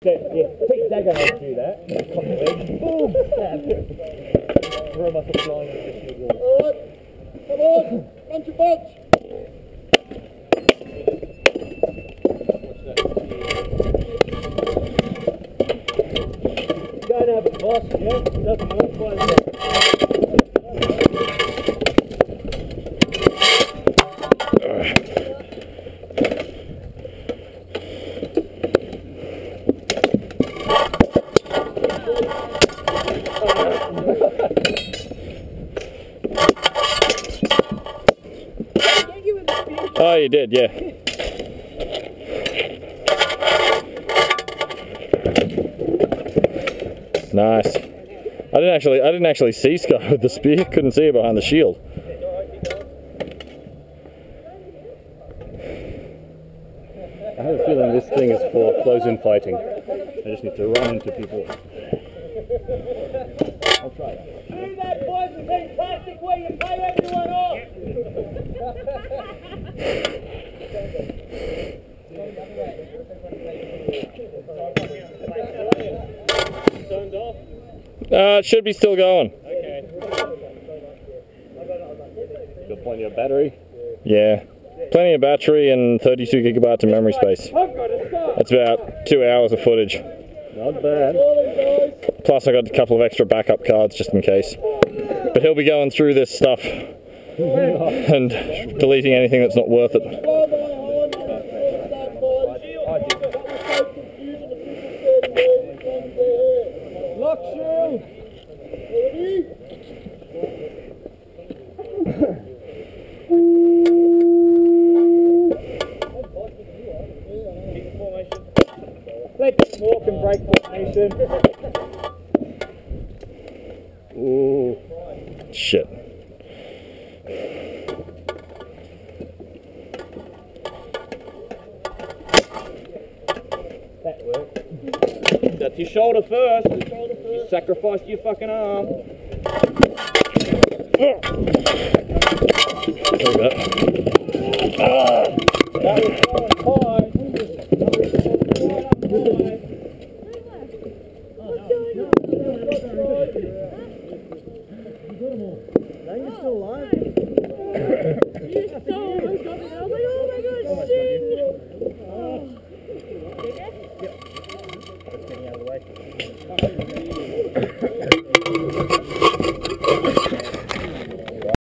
yeah, Pete Dagger would do that. Boom! Stab. Throw myself flying into the shield wall. Alright, come on, bunch of bunch. Don't have a boss, yeah? Doesn't work quite as well. Oh, you did, yeah. Nice. I didn't actually see Scott with the spear. Couldn't see it behind the shield. I have a feeling this thing is for close-in fighting. I just need to run into people. I'll try that. Do that, boys, and then plastic where you pay everyone off! Turned off? It should be still going. Okay. Got plenty of battery? Yeah. Plenty of battery and 32 gigabytes of memory space. That's about 2 hours of footage. Not bad. Plus I got a couple of extra backup cards just in case. But he'll be going through this stuff and deleting anything that's not worth it. Lock shield! Let's walk and break formation. Ooh. Shit. That worked. That's your shoulder first. You sacrificed your fucking arm. There we go. That was so high. Now you're still alive. You stole